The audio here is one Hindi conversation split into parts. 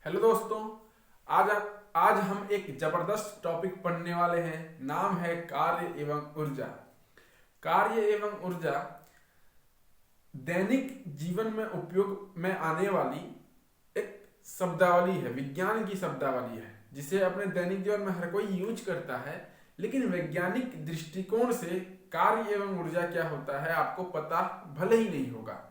हेलो दोस्तों। आज आज हम एक जबरदस्त टॉपिक पढ़ने वाले हैं। नाम है कार्य एवं ऊर्जा। कार्य एवं ऊर्जा दैनिक जीवन में उपयोग में आने वाली एक शब्दावली है, विज्ञान की शब्दावली है, जिसे अपने दैनिक जीवन में हर कोई यूज करता है। लेकिन वैज्ञानिक दृष्टिकोण से कार्य एवं ऊर्जा क्या होता है आपको पता भले ही नहीं होगा।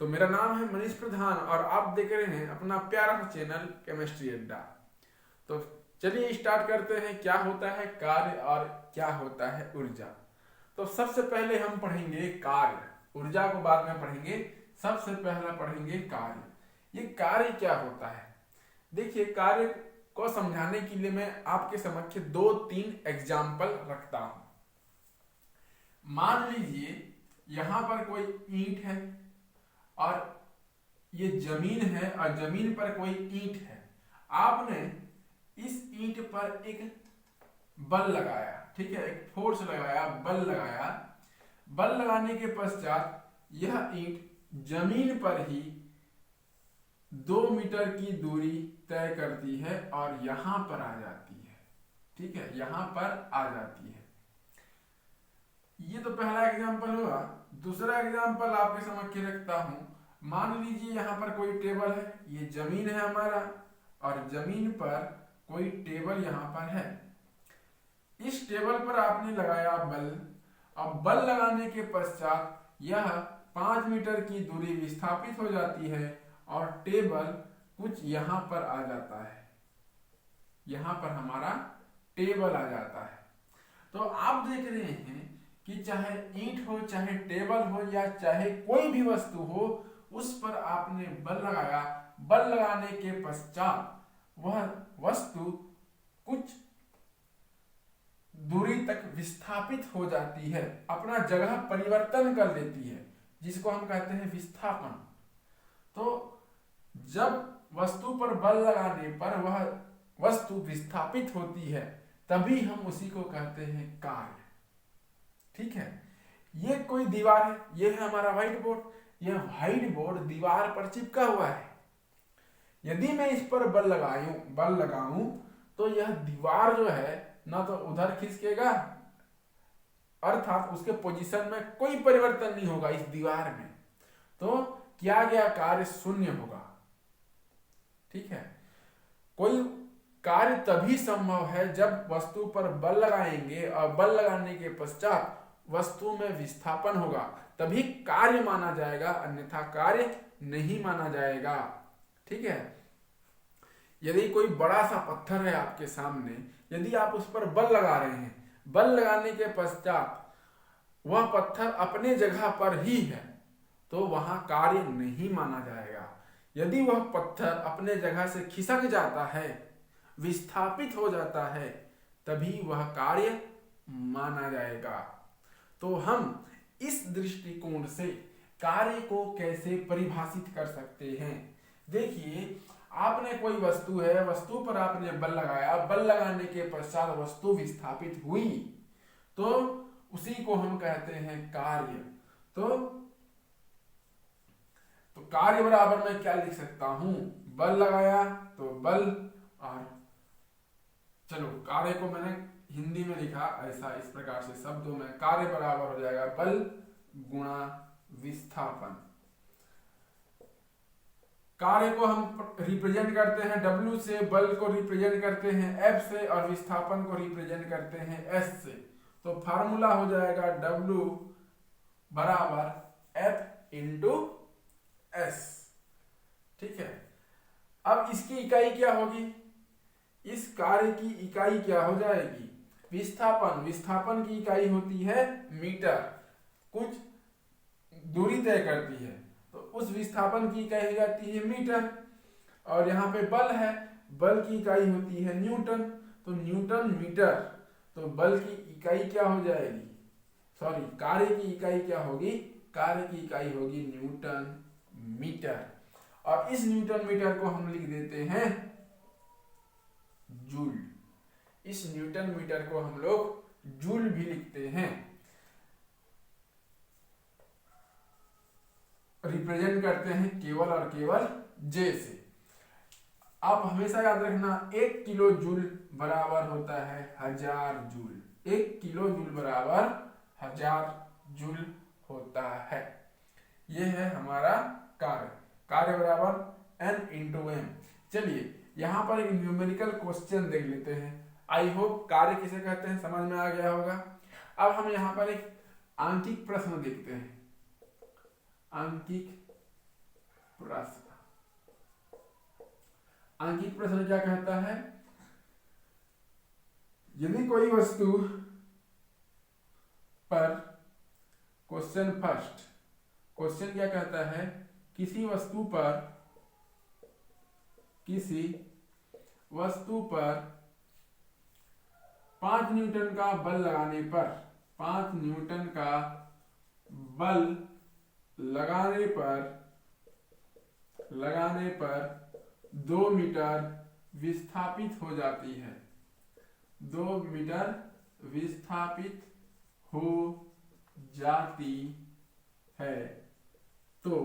तो मेरा नाम है मनीष प्रधान और आप देख रहे हैं अपना प्यारा सा चैनल केमिस्ट्री अड्डा। तो चलिए स्टार्ट करते हैं। क्या होता है कार्य और क्या होता है ऊर्जा। तो सबसे पहले हम पढ़ेंगे कार्य, ऊर्जा को बाद में पढ़ेंगे। सबसे पहला पढ़ेंगे कार्य। ये कार्य क्या होता है। देखिए, कार्य को समझाने के लिए मैं आपके समक्ष 2-3 एग्जाम्पल रखता हूं। मान लीजिए यहां पर कोई ईंट है और ये जमीन है और जमीन पर कोई ईंट है। आपने इस ईंट पर एक बल लगाया, ठीक है, एक फोर्स लगाया, बल लगाया। बल लगाने के पश्चात यह ईंट जमीन पर ही 2 मीटर की दूरी तय करती है और यहां पर आ जाती है। ठीक है, यहां पर आ जाती है। ये तो पहला एग्जांपल हुआ। दूसरा एग्जांपल आपके समक्ष रखता हूं। मान लीजिए यहां पर कोई टेबल है, ये जमीन है हमारा और जमीन पर कोई टेबल यहां पर है। इस टेबल पर आपने लगाया बल। अब बल लगाने के पश्चात यह 5 मीटर की दूरी विस्थापित हो जाती है और टेबल कुछ यहां पर आ जाता है। यहां पर हमारा टेबल आ जाता है। तो आप देख रहे हैं कि चाहे ईंट हो, चाहे टेबल हो या चाहे कोई भी वस्तु हो, उस पर आपने बल लगाया। बल लगाने के पश्चात वह वस्तु कुछ दूरी तक विस्थापित हो जाती है, अपना जगह परिवर्तन कर लेती है, जिसको हम कहते हैं विस्थापन। तो जब वस्तु पर बल लगाने पर वह वस्तु विस्थापित होती है, तभी हम उसी को कहते हैं कार्य। ठीक है, ये कोई दीवार है, ये है हमारा व्हाइट बोर्ड। यह व्हाइट बोर्ड दीवार पर चिपका हुआ है। यदि मैं इस पर बल लगाऊं तो यह दीवार जो है ना तो उधर खिसकेगा, अर्थात उसके पोजीशन में कोई परिवर्तन नहीं होगा इस दीवार में। तो किया गया कार्य शून्य होगा। ठीक है, कोई कार्य तभी संभव है जब वस्तु पर बल लगाएंगे और बल लगाने के पश्चात वस्तु में विस्थापन होगा, तभी कार्य माना जाएगा, अन्यथा कार्य नहीं माना जाएगा। ठीक है, यदि कोई बड़ा सा पत्थर है आपके सामने, यदि आप उस पर बल लगा रहे हैं, बल लगाने के पश्चात वह पत्थर अपने जगह पर ही है, तो वहां कार्य नहीं माना जाएगा। यदि वह पत्थर अपने जगह से खिसक जाता है, विस्थापित हो जाता है, तभी वह कार्य माना जाएगा। तो हम इस दृष्टिकोण से कार्य को कैसे परिभाषित कर सकते हैं। देखिए, आपने कोई वस्तु है, वस्तु पर आपने बल लगाया, बल लगाने के पश्चात वस्तु विस्थापित हुई, तो उसी को हम कहते हैं कार्य। तो कार्य बराबर मैं क्या लिख सकता हूं, बल लगाया तो बल, और चलो कार्य को मैंने हिंदी में लिखा ऐसा, इस प्रकार से शब्दों में, कार्य बराबर हो जाएगा बल गुणा विस्थापन। कार्य को हम रिप्रेजेंट करते हैं W से, बल को रिप्रेजेंट करते हैं F से और विस्थापन को रिप्रेजेंट करते हैं S से। तो फार्मूला हो जाएगा W बराबर F इंटू S। ठीक है, अब इसकी इकाई क्या होगी, इस कार्य की इकाई क्या हो जाएगी, विस्थापन। विस्थापन की इकाई होती है मीटर, कुछ दूरी तय करती है, तो उस विस्थापन की इकाई हो जाती है मीटर। और यहाँ पे बल है, बल की इकाई होती है न्यूटन, तो न्यूटन मीटर। तो बल की इकाई क्या हो जाएगी, सॉरी, कार्य की इकाई क्या होगी, कार्य की इकाई होगी न्यूटन मीटर। और इस न्यूटन मीटर को हम लिख देते हैं जूल। इस न्यूटन मीटर को हम लोग जूल भी लिखते हैं। रिप्रेजेंट करते हैं केवल और केवल जे से। आप हमेशा याद रखना 1 किलो जूल बराबर होता है 1000 जूल। 1 किलो जूल बराबर 1000 जूल होता है। यह है हमारा कार्य। कार्य बराबर N इंटू एम। चलिए यहाँ पर एक न्यूमेरिकल क्वेश्चन देख लेते हैं। आई होप कार्य किसे कहते हैं समझ में आ गया होगा। अब हम यहाँ पर एक आंकिक प्रश्न देखते हैं। आंकिक प्रश्न। आंकिक प्रश्न क्या कहता है? यदि कोई वस्तु पर, क्वेश्चन फर्स्ट, क्वेश्चन क्या कहता है? किसी वस्तु पर 5 न्यूटन का बल लगाने पर, 5 न्यूटन का बल लगाने पर 2 मीटर विस्थापित हो जाती है। 2 मीटर विस्थापित हो जाती है तो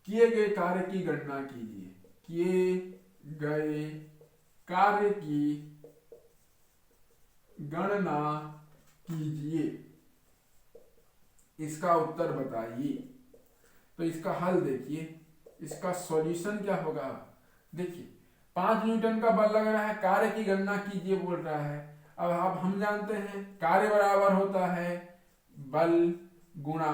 किए गए कार्य की गणना कीजिए। किए गए कार्य की गणना कीजिए। इसका उत्तर बताइए। तो इसका हल देखिए, इसका सॉल्यूशन क्या होगा? देखिए 5 न्यूटन का बल लग रहा है, कार्य की गणना कीजिए बोल रहा है। अब हम जानते हैं कार्य बराबर होता है बल गुणा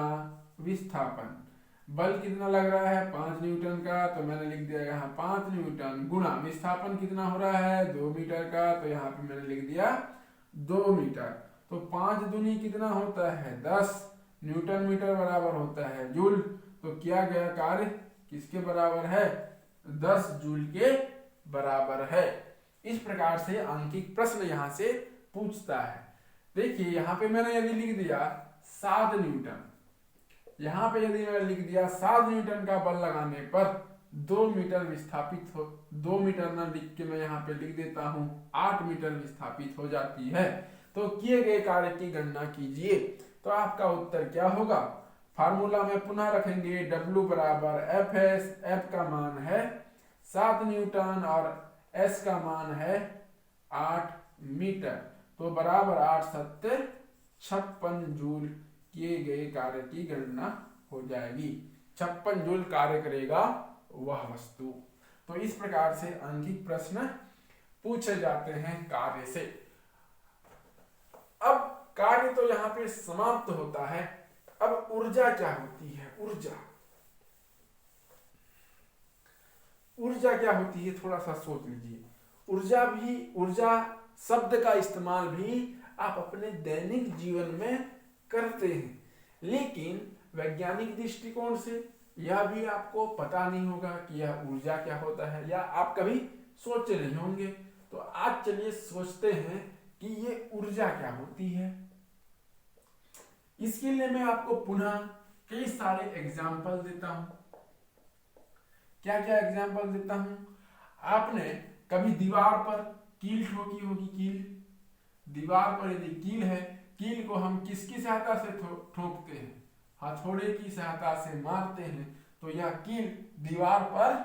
विस्थापन। बल कितना लग रहा है? 5 न्यूटन का, तो मैंने लिख दिया यहाँ 5 न्यूटन, गुणा विस्थापन कितना हो रहा है? 2 मीटर का, तो यहाँ पे मैंने लिख दिया 2 मीटर। तो 5 दूनी कितना होता है? 10। न्यूटन मीटर बराबर होता है जूल। तो किया गया कार्य किसके बराबर है? 10 जूल के बराबर है। इस प्रकार से आंकिक प्रश्न यहाँ से पूछता है। देखिए यहाँ पे मैंने यदि लिख दिया 7 न्यूटन, यहाँ पे यदि मैं लिख दिया 7 न्यूटन का बल लगाने पर 2 मीटर विस्थापित हो, 2 मीटर ना लिख के मैं यहाँ पे लिख देता हूँ 8 मीटर विस्थापित हो जाती है। तो किए गए कार्य की गणना कीजिए। तो आपका उत्तर क्या होगा? फार्मूला में पुनः रखेंगे W बराबर Fs। F का मान है 7 न्यूटन और S का मान है 8 मीटर। तो बराबर 8 7 56 जूल किए गए कार्य की गणना हो जाएगी। 56 जूल कार्य करेगा वह वस्तु। तो इस प्रकार से आंकिक प्रश्न पूछे जाते हैं कार्य से। अब कार्य तो यहाँ पे समाप्त होता है। अब ऊर्जा क्या होती है? ऊर्जा क्या होती है थोड़ा सा सोच लीजिए। ऊर्जा शब्द का इस्तेमाल भी आप अपने दैनिक जीवन में करते हैं, लेकिन वैज्ञानिक दृष्टिकोण से यह भी आपको पता नहीं होगा कि यह ऊर्जा क्या होता है, या आप कभी सोचे नहीं होंगे। तो आज चलिए सोचते हैं कि ये ऊर्जा क्या होती है। इसके लिए मैं आपको पुनः कई सारे एग्जाम्पल देता हूं। क्या क्या एग्जाम्पल देता हूं? आपने कभी दीवार पर कील ठोकी होगी। कील, दीवार पर यदि कील है, कील को हम किसकी सहायता से ठोकते हैं? हथौड़े की सहायता से मारते हैं, तो यह कील दीवार पर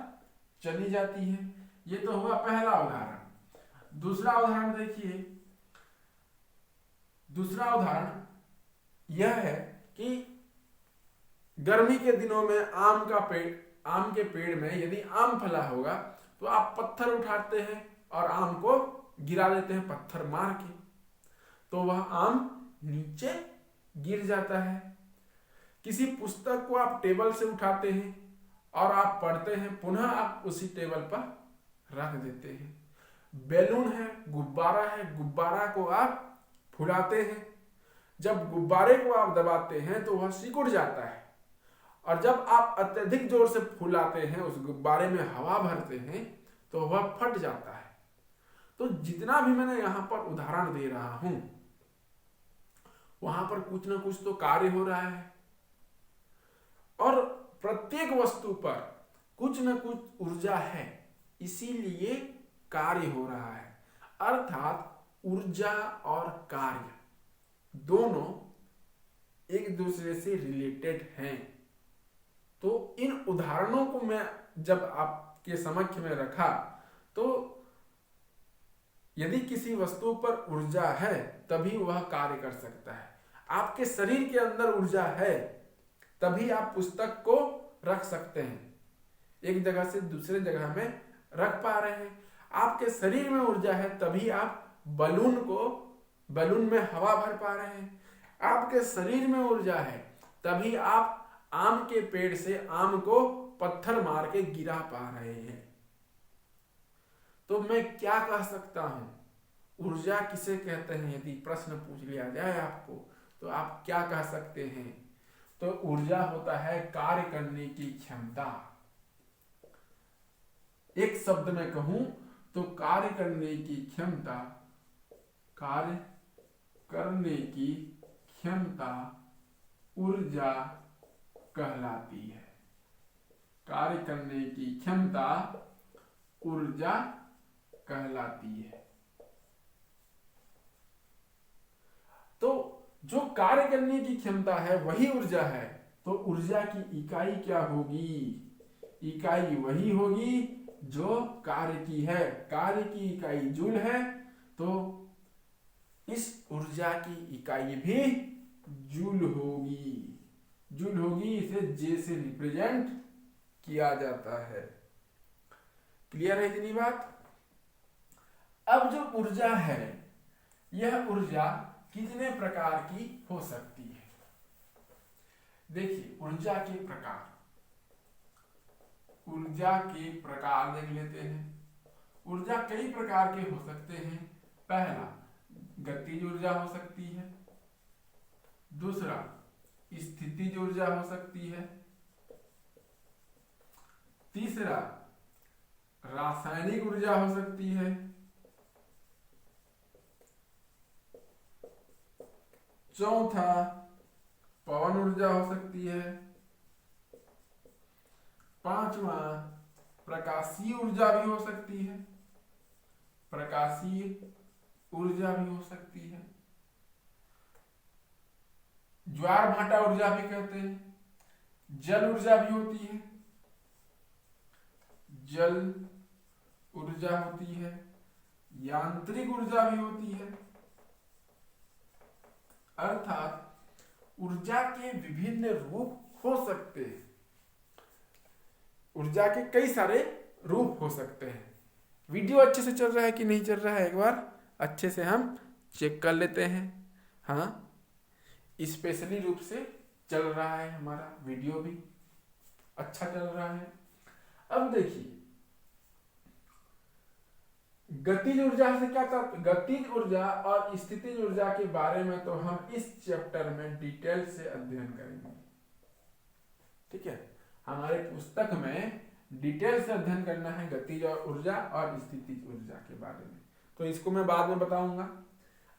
चली जाती है। ये तो हुआ पहला उदाहरण। दूसरा उदाहरण देखिए। दूसरा उदाहरण यह है कि गर्मी के दिनों में आम के पेड़ में यदि आम फला होगा तो आप पत्थर उठाते हैं और आम को गिरा देते हैं पत्थर मार के, तो वह आम नीचे गिर जाता है। किसी पुस्तक को आप टेबल से उठाते हैं और आप पढ़ते हैं, पुनः आप उसी टेबल पर रख देते हैं। बैलून है, गुब्बारा को आप फुलाते हैं, जब गुब्बारे को आप दबाते हैं तो वह सिकुड़ जाता है, और जब आप अत्यधिक जोर से फुलाते हैं, उस गुब्बारे में हवा भरते हैं, तो वह फट जाता है। तो जितना भी मैंने यहाँ पर उदाहरण दे रहा हूं, वहां पर कुछ ना कुछ तो कार्य हो रहा है, और प्रत्येक वस्तु पर कुछ न कुछ ऊर्जा है, इसीलिए कार्य हो रहा है। अर्थात ऊर्जा और कार्य दोनों एक दूसरे से रिलेटेड हैं। तो इन उदाहरणों को मैं जब आपके समक्ष में रखा, तो यदि किसी वस्तु पर ऊर्जा है तभी वह कार्य कर सकता है। आपके शरीर के अंदर ऊर्जा है तभी आप पुस्तक को रख सकते हैं, एक जगह से दूसरे जगह में रख पा रहे हैं। आपके शरीर में ऊर्जा है तभी आप बलून में हवा भर पा रहे हैं। आपके शरीर में ऊर्जा है तभी आप आम के पेड़ से आम को पत्थर मार के गिरा पा रहे हैं। तो मैं क्या कह सकता हूं, ऊर्जा किसे कहते हैं? यदि प्रश्न पूछ लिया जाए आपको तो आप क्या कह सकते हैं? तो ऊर्जा होता है कार्य करने की क्षमता। एक शब्द में कहूं तो कार्य करने की क्षमता, कार्य करने की क्षमता ऊर्जा कहलाती है। कार्य करने की क्षमता ऊर्जा कहलाती है। तो जो कार्य करने की क्षमता है वही ऊर्जा है। तो ऊर्जा की इकाई क्या होगी? इकाई वही होगी जो कार्य की है। कार्य की इकाई जूल है तो इस ऊर्जा की इकाई भी जूल होगी। जूल होगी, इसे जे से रिप्रेजेंट किया जाता है। क्लियर है इतनी बात? अब जो ऊर्जा है, यह ऊर्जा कितने प्रकार की हो सकती है? देखिए ऊर्जा के प्रकार, ऊर्जा के प्रकार देख लेते हैं। ऊर्जा कई प्रकार के हो सकते हैं। पहला, गतिज ऊर्जा हो सकती है। दूसरा, स्थितिज ऊर्जा हो सकती है। तीसरा, रासायनिक ऊर्जा हो सकती है। चौथा, पवन ऊर्जा हो सकती है। पांचवा, प्रकाशीय ऊर्जा भी हो सकती है। प्रकाशीय ऊर्जा भी हो सकती है। ज्वार भाटा ऊर्जा भी कहते हैं। जल ऊर्जा भी होती है। जल ऊर्जा होती है। यांत्रिक ऊर्जा भी होती है। अर्थात ऊर्जा के विभिन्न रूप हो सकते हैं। ऊर्जा के कई सारे रूप हो सकते हैं। वीडियो अच्छे से चल रहा है कि नहीं चल रहा है, एक बार अच्छे से हम चेक कर लेते हैं। हाँ, स्पेशली रूप से चल रहा है हमारा वीडियो भी अच्छा चल रहा है। अब देखिए गतिज ऊर्जा से क्या तात्पर्य? गतिज ऊर्जा और स्थितिज ऊर्जा के बारे में तो हम इस चैप्टर में डिटेल से अध्ययन करेंगे। ठीक है, हमारे पुस्तक में डिटेल से अध्ययन करना है गतिज ऊर्जा और स्थितिज ऊर्जा के बारे में, तो इसको मैं बाद में बताऊंगा।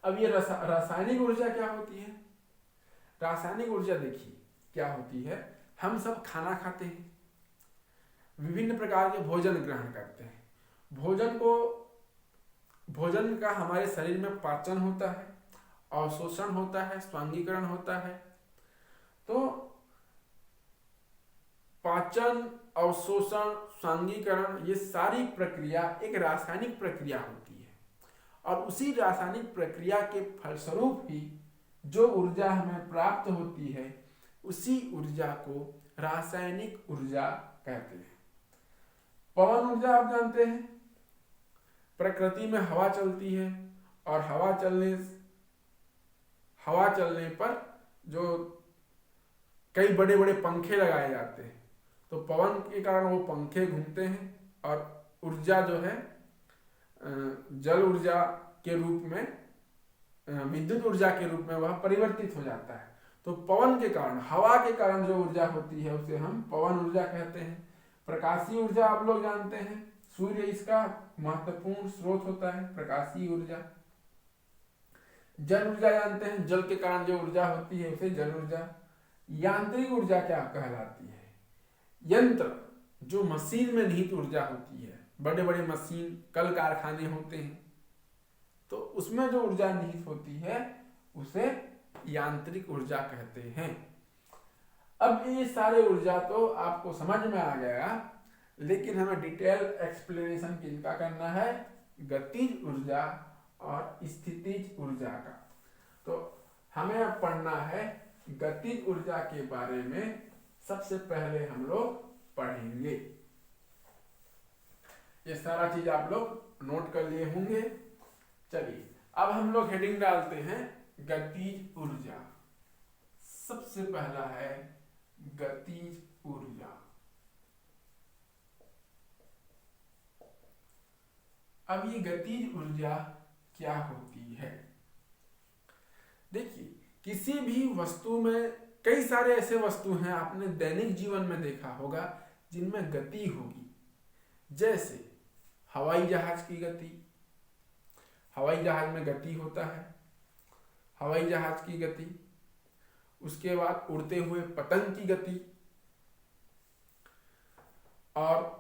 अब ये रासायनिक ऊर्जा क्या होती है? रासायनिक ऊर्जा देखिए क्या होती है। हम सब खाना खाते हैं, विभिन्न प्रकार के भोजन ग्रहण करते हैं। भोजन का हमारे शरीर में पाचन होता है, अवशोषण होता है, स्वांगीकरण होता है। तो पाचन, अवशोषण, स्वांगीकरण, ये सारी प्रक्रिया एक रासायनिक प्रक्रिया होती है। और उसी रासायनिक प्रक्रिया के फलस्वरूप ही जो ऊर्जा हमें प्राप्त होती है, उसी ऊर्जा को रासायनिक ऊर्जा कहते हैं। पवन ऊर्जा आप जानते हैं, प्रकृति में हवा चलती है और हवा चलने पर जो कई बड़े बड़े पंखे लगाए जाते हैं, तो पवन के कारण वो पंखे घूमते हैं और ऊर्जा जो है जल ऊर्जा के रूप में, विद्युत ऊर्जा के रूप में वह परिवर्तित हो जाता है। तो पवन के कारण, हवा के कारण जो ऊर्जा होती है उसे हम पवन ऊर्जा कहते हैं। प्रकाशीय ऊर्जा आप लोग जानते हैं, सूर्य इसका महत्वपूर्ण स्रोत होता है, प्रकाशीय ऊर्जा। जल ऊर्जा जानते हैं, जल के कारण जो ऊर्जा होती है उसे जल ऊर्जा। यांत्रिक ऊर्जा क्या कहलाती है? यंत्र, जो मशीन में निहित ऊर्जा होती है, बड़े बड़े मशीन, कल कारखाने होते हैं, तो उसमें जो ऊर्जा निहित होती है उसे यांत्रिक ऊर्जा कहते हैं। अब ये सारे ऊर्जा तो आपको समझ में आ गया, लेकिन हमें डिटेल एक्सप्लेनेशन किनका करना है, गतिज ऊर्जा और स्थितिज ऊर्जा का। तो हमें अब पढ़ना है गतिज ऊर्जा के बारे में। सबसे पहले हम लोग पढ़ेंगे, ये सारा चीज आप लोग नोट कर लिए होंगे। चलिए अब हम लोग हेडिंग डालते हैं गतिज ऊर्जा। सबसे पहला है गतिज ऊर्जा। अब ये गतिज ऊर्जा क्या होती है? देखिए, किसी भी वस्तु में कई सारे ऐसे वस्तु हैं, आपने दैनिक जीवन में देखा होगा, जिनमें गति होगी। जैसे हवाई जहाज की गति, हवाई जहाज में गति होता है, हवाई जहाज की गति। उसके बाद उड़ते हुए पतंग की गति, और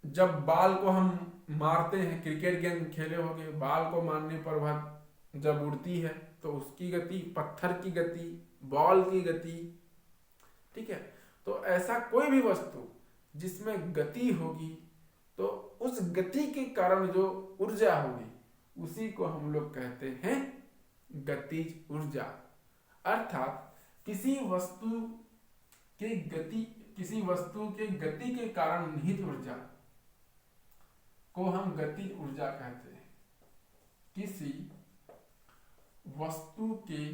जब बाल को हम मारते हैं, क्रिकेट गेम खेले होंगे, बाल को मारने पर वह जब उड़ती है तो उसकी गति, पत्थर की गति, बॉल की गति। ठीक है, तो ऐसा कोई भी वस्तु जिसमें गति होगी तो उस गति के कारण जो ऊर्जा होगी उसी को हम लोग कहते हैं गतिज ऊर्जा। अर्थात किसी वस्तु के गति के कारण निहित ऊर्जा को हम गतिज ऊर्जा कहते हैं। किसी वस्तु के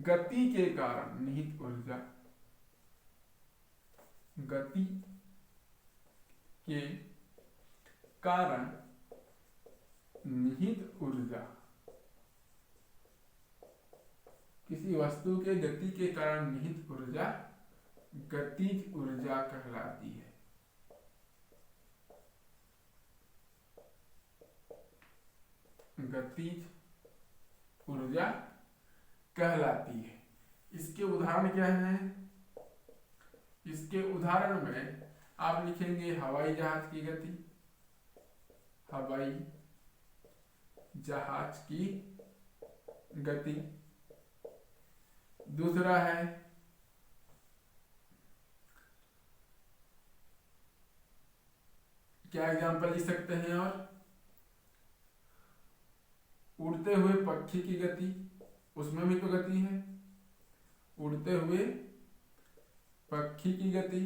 गति के कारण निहित ऊर्जा, गति के कारण निहित ऊर्जा, किसी वस्तु के गति के कारण निहित ऊर्जा गतिज ऊर्जा कहलाती है। गतिज ऊर्जा कहलाती है। इसके उदाहरण क्या हैं? इसके उदाहरण में आप लिखेंगे हवाई जहाज की गति, हवाई जहाज की गति। दूसरा है क्या एग्जांपल लिख सकते हैं? और उड़ते हुए पक्षी की गति, उसमें भी तो गति है, उड़ते हुए पक्षी की गति।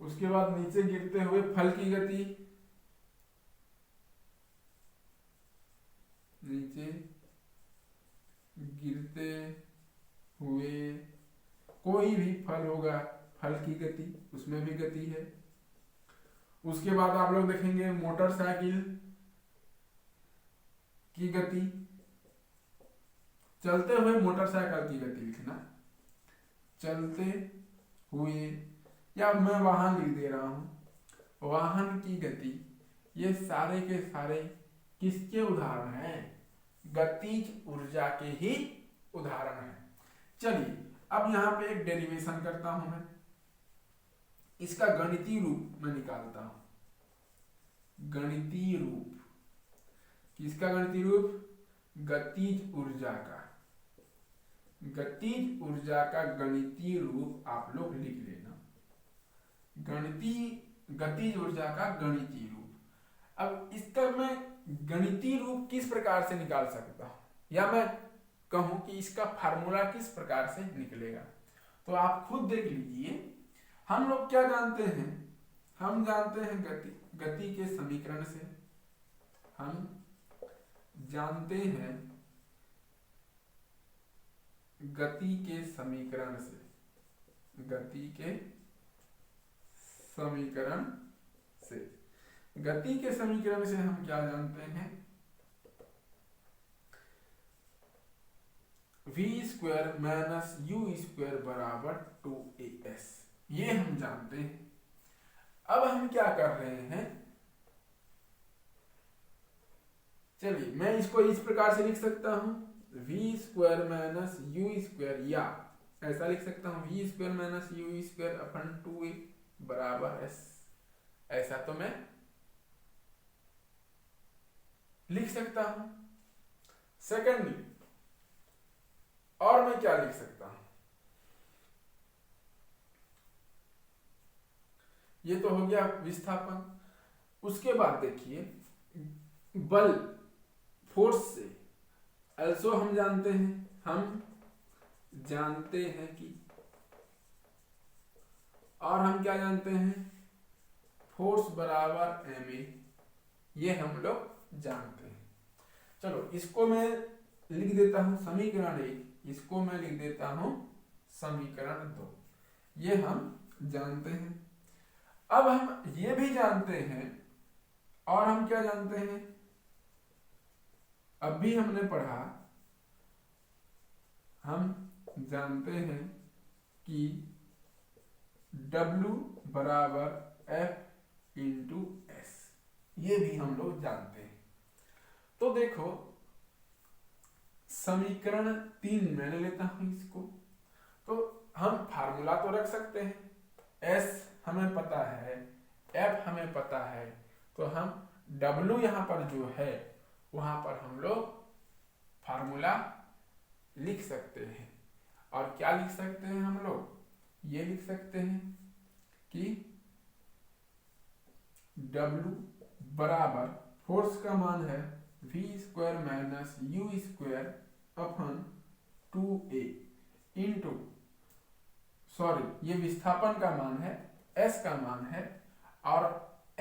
उसके बाद नीचे गिरते हुए फल की गति, नीचे गिरते हुए कोई भी फल होगा, फल की गति, उसमें भी गति है। उसके बाद आप लोग देखेंगे मोटरसाइकिल की गति, चलते हुए मोटरसाइकिल की गति लिखना, चलते हुए, या मैं वाहन लिख दे रहा हूं, वाहन की गति। ये सारे के सारे किसके उदाहरण हैं? गतिज ऊर्जा के ही उदाहरण हैं। चलिए अब यहां पे एक डेरिवेशन करता हूं मैं, इसका गणितीय रूप मैं निकालता हूं। गणितीय रूप, किसका गणितीय रूप? गतिज ऊर्जा का। गतिज ऊर्जा का गणितीय रूप आप लोग लिख लेना, गतिज ऊर्जा का गणितीय रूप। अब इसका मैं गणितीय रूप किस प्रकार से निकाल सकता हूं, या मैं कहूं कि इसका फार्मूला किस प्रकार से निकलेगा, तो आप खुद देख लीजिए। हम लोग क्या जानते हैं? हम जानते हैं गति के समीकरण से, हम जानते हैं गति के समीकरण से, गति के समीकरण से, गति के समीकरण से हम क्या जानते हैं? v² माइनस u² बराबर 2as, ये हम जानते हैं। अब हम क्या कर रहे हैं? चलिए मैं इसको इस प्रकार से लिख सकता हूं, v² माइनस u², या ऐसा लिख सकता हूं v² माइनस u² अपन 2a बराबर s। ऐसा तो मैं लिख सकता हूं। सेकेंडली, और मैं क्या लिख सकता हूं, ये तो हो गया विस्थापन। उसके बाद देखिए बल, फोर्स से अल्सो हम जानते हैं कि, और हम क्या जानते हैं, फोर्स बराबर ma, ये हम लोग जानते हैं। चलो इसको मैं लिख देता हूं समीकरण 1, इसको मैं लिख देता हूं समीकरण 2, ये हम जानते हैं। अब हम ये भी जानते हैं, और हम क्या जानते हैं, अभी हमने पढ़ा, हम जानते हैं कि W बराबर F इंटू S, ये भी हम लोग जानते हैं। तो देखो समीकरण 3 मैं ले लेता हूं इसको, तो हम फार्मूला तो रख सकते हैं, S हमें पता है, F हमें पता है, तो हम W यहां पर जो है वहां पर हम लोग फार्मूला लिख सकते हैं। और क्या लिख सकते हैं हम लोग, ये लिख सकते हैं कि W बराबर फोर्स का मान है v square minus u square upon 2a into, sorry ये विस्थापन का मान है, s का मान है, और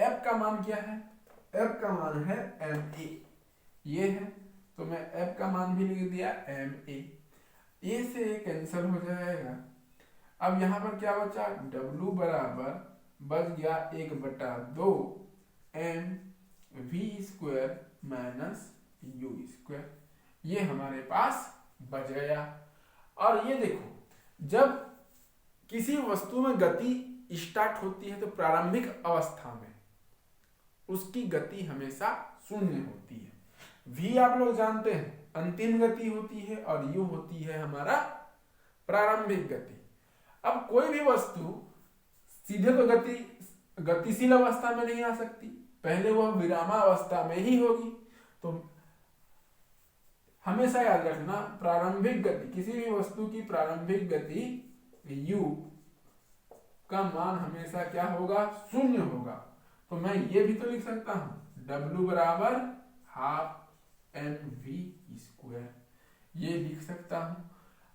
F का मान क्या है, F का मान है ma, ये है, तो मैं F का मान भी लिख दिया ma, ए से ए कैंसिल हो जाएगा। अब यहां पर क्या बचा, W बराबर बच गया 1/2 m v square minus u square, ये हमारे पास बच गया। और ये देखो जब किसी वस्तु में गति स्टार्ट होती है तो प्रारंभिक अवस्था में उसकी गति हमेशा शून्य होती है। v आप लोग जानते हैं अंतिम गति होती है, और u होती है हमारा प्रारंभिक गति। अब कोई भी वस्तु सीधे तो गतिशील अवस्था में नहीं आ सकती, पहले वह विरामावस्था में ही होगी। तो हमेशा याद रखना प्रारंभिक गति, किसी भी वस्तु की प्रारंभिक गति u का मान हमेशा क्या होगा, शून्य होगा। तो मैं ये भी तो लिख सकता हूं W बराबर हाफ mv स्क्वायर, ये लिख सकता हूं।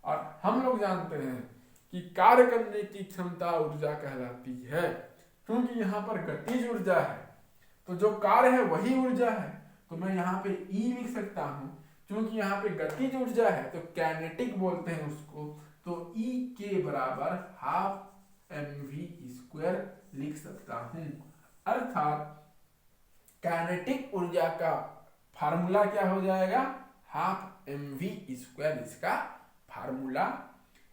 और हम लोग जानते हैं कि कार्य करने की क्षमता ऊर्जा कहलाती है, क्योंकि यहाँ पर गतिज ऊर्जा है तो जो कार्य है वही ऊर्जा है, तो मैं यहाँ पे E लिख सकता हूँ। क्योंकि यहाँ पे गतिज ऊर्जा है तो कैनेटिक बोलते हैं उसको, तो E के बराबर हाफ mv स्क्वायर लिख सकता हूँ। अर्थात कैनेटिक ऊर्जा का फार्मूला क्या हो जाएगा, हाफ mv स्क्वायर इसका फार्मूला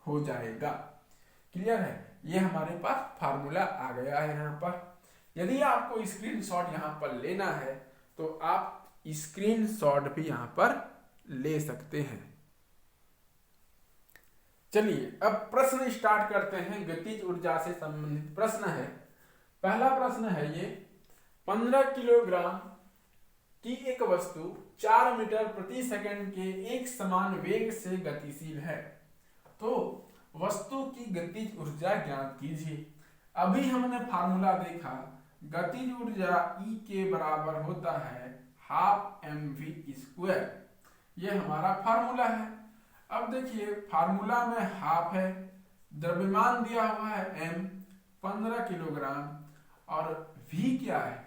हो जाएगा। क्लियर है, ये हमारे पास फार्मूला आ गया है। यहाँ पर यदि आपको स्क्रीनशॉट यहाँ पर लेना है तो आप स्क्रीनशॉट भी यहाँ पर ले सकते हैं। चलिए अब प्रश्न स्टार्ट करते हैं। गतिज ऊर्जा से संबंधित प्रश्न है। पहला प्रश्न है ये, 15 किलोग्राम की एक वस्तु 4 मीटर प्रति सेकंड के एक समान वेग से गतिशील है, तो वस्तु की गतिज ऊर्जा ज्ञात कीजिए। अभी हमने फार्मूला देखा, गतिज ऊर्जा E के बराबर होता है हाफ mv स्क्वायर, ये हमारा फार्मूला है। अब देखिए फार्मूला में हाफ है, द्रव्यमान दिया हुआ है m 15 किलोग्राम, और v क्या है,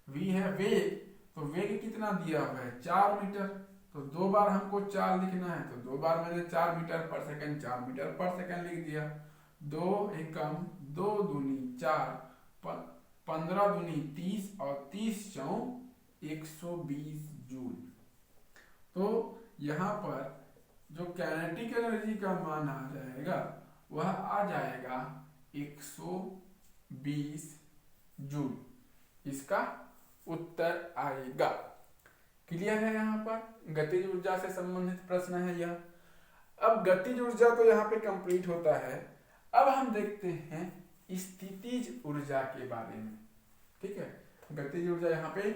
v है वेग, तो वेग कितना दिया हुआ है 4 मीटर, तो 2 बार हमको 4 लिखना है, तो 2 बार मैंने 4 मीटर पर सेकंड 4 मीटर पर सेकंड लिख दिया। 2 एकम 2 दूनी 4, 15 दूनी 30 और 30 चौक 120 जूल। तो यहाँ पर जो काइनेटिक एनर्जी का मान आ जाएगा वह आ जाएगा 120 जूल, इसका उत्तर आएगा। क्लियर है, यहाँ पर गतिज ऊर्जा से संबंधित प्रश्न है यह। अब गतिज ऊर्जा तो यहाँ पे कंप्लीट होता है। अब हम देखते हैं स्थितिज ऊर्जा के बारे में। ठीक है, गतिज ऊर्जा यहाँ पे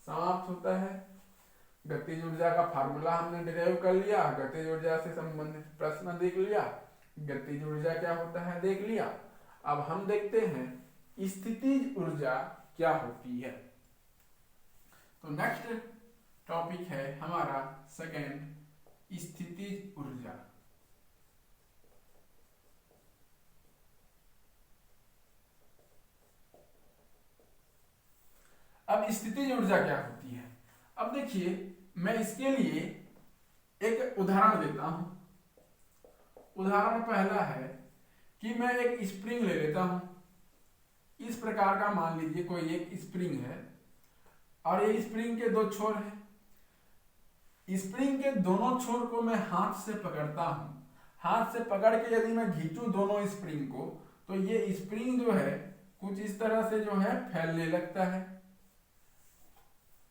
समाप्त होता है। गतिज ऊर्जा का फार्मूला हमने डिराइव कर लिया, गतिज ऊर्जा से संबंधित प्रश्न देख लिया, गतिज ऊर्जा क्या होता है देख लिया। अब हम देखते हैं स्थितिज ऊर्जा क्या होती है। तो नेक्स्ट टॉपिक है हमारा सेकंड, स्थितिज ऊर्जा। अब स्थितिज ऊर्जा क्या होती है, अब देखिए मैं इसके लिए एक उदाहरण देता हूं। उदाहरण पहला है कि मैं एक स्प्रिंग ले लेता हूं। इस प्रकार का मान लीजिए कोई एक स्प्रिंग है और ये स्प्रिंग के दो छोर हैं। स्प्रिंग के दोनों छोर को मैं हाथ से पकड़ता हूं। हाथ से पकड़ के यदि मैं खींचूं दोनों स्प्रिंग को, तो ये स्प्रिंग जो है कुछ इस तरह से जो है फैलने लगता है।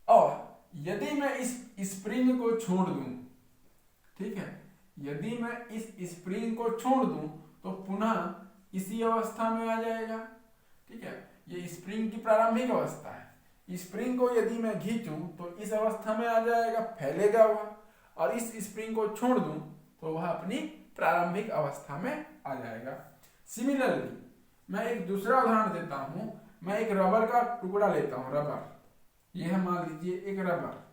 और यदि मैं इस स्प्रिंग को छोड़ दूं, ठीक है, यदि मैं इस स्प्रिंग को छोड़ दूं तो पुनः इसी अवस्था में आ जाएगा। ठीक है, ये स्प्रिंग की प्रारंभिक अवस्था है। स्प्रिंग को यदि मैं खींचूं तो इस अवस्था में आ जाएगा, फैलेगा वह, और इस स्प्रिंग को छोड़ दूं तो वह अपनी प्रारंभिक अवस्था में आ जाएगा। सिमिलरली मैं एक दूसरा उदाहरण देता हूं। मैं एक रबर का टुकड़ा लेता हूं, रबर, यह मान लीजिए एक रबर,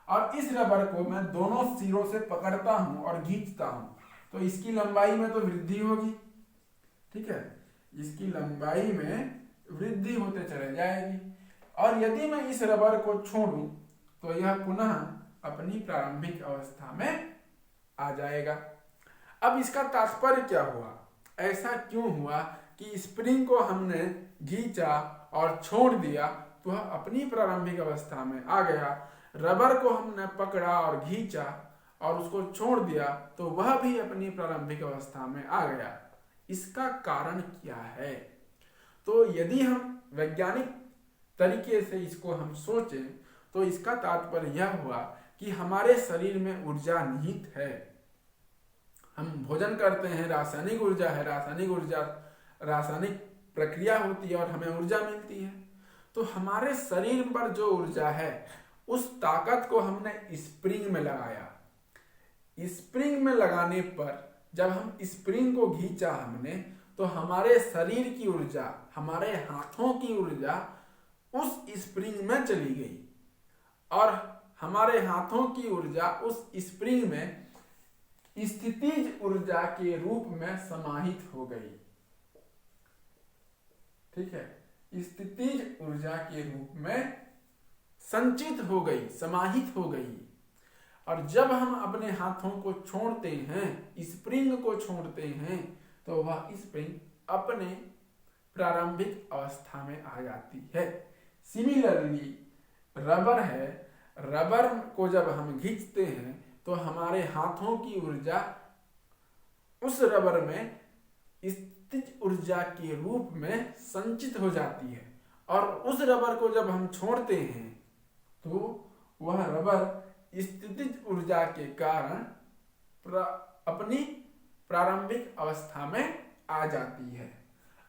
और इस रबर को मैं दोनों सिरों से पकड़ता हूं और खींचता हूं, तो इसकी लंबाई में तो वृद्धि होगी। ठीक है, इसकी लंबाई में वृद्धि होते चले जाएगी। और यदि मैं इस रबर को छोड़ूं तो यह पुनः अपनी प्रारंभिक अवस्था में आ जाएगा। अब इसका तात्पर्य क्या हुआ, ऐसा क्यों हुआ कि स्प्रिंग को हमने खींचा और छोड़ दिया तो वह अपनी प्रारंभिक अवस्था में आ गया। रबर को हमने पकड़ा और खींचा और उसको छोड़ दिया तो वह भी अपनी प्रारंभिक अवस्था में आ गया। इसका कारण क्या है? तो यदि हम वैज्ञानिक तरीके से इसको हम सोचें तो इसका तात्पर्य यह हुआ कि हमारे शरीर में ऊर्जा निहित है। हम भोजन करते हैं, रासायनिक ऊर्जा है, रासायनिक ऊर्जा रासायनिक प्रक्रिया होती है और हमें ऊर्जा मिलती है। तो हमारे शरीर पर जो ऊर्जा है उस ताकत को हमने स्प्रिंग में लगाया। स्प्रिंग में लगाने पर जब हम स्प्रिंग को खींचा हमने, तो हमारे शरीर की ऊर्जा, हमारे हाथों की ऊर्जा उस स्प्रिंग में चली गई और हमारे हाथों की ऊर्जा उस स्प्रिंग में स्थितिज ऊर्जा के रूप में समाहित हो गई। ठीक है, स्थितिज ऊर्जा के रूप में संचित हो गई, समाहित हो गई। और जब हम अपने हाथों को छोड़ते हैं, स्प्रिंग को छोड़ते हैं, तो वह स्प्रिंग अपने प्रारंभिक अवस्था में आ जाती है। सिमिलरली रबर है, रबर को जब हम खींचते हैं तो हमारे हाथों की ऊर्जा उस रबर में स्थितिज ऊर्जा के रूप में संचित हो जाती है। और उस रबर को जब हम छोड़ते हैं तो वह रबर स्थितिज ऊर्जा के कारण अपनी प्रारंभिक अवस्था में आ जाती है।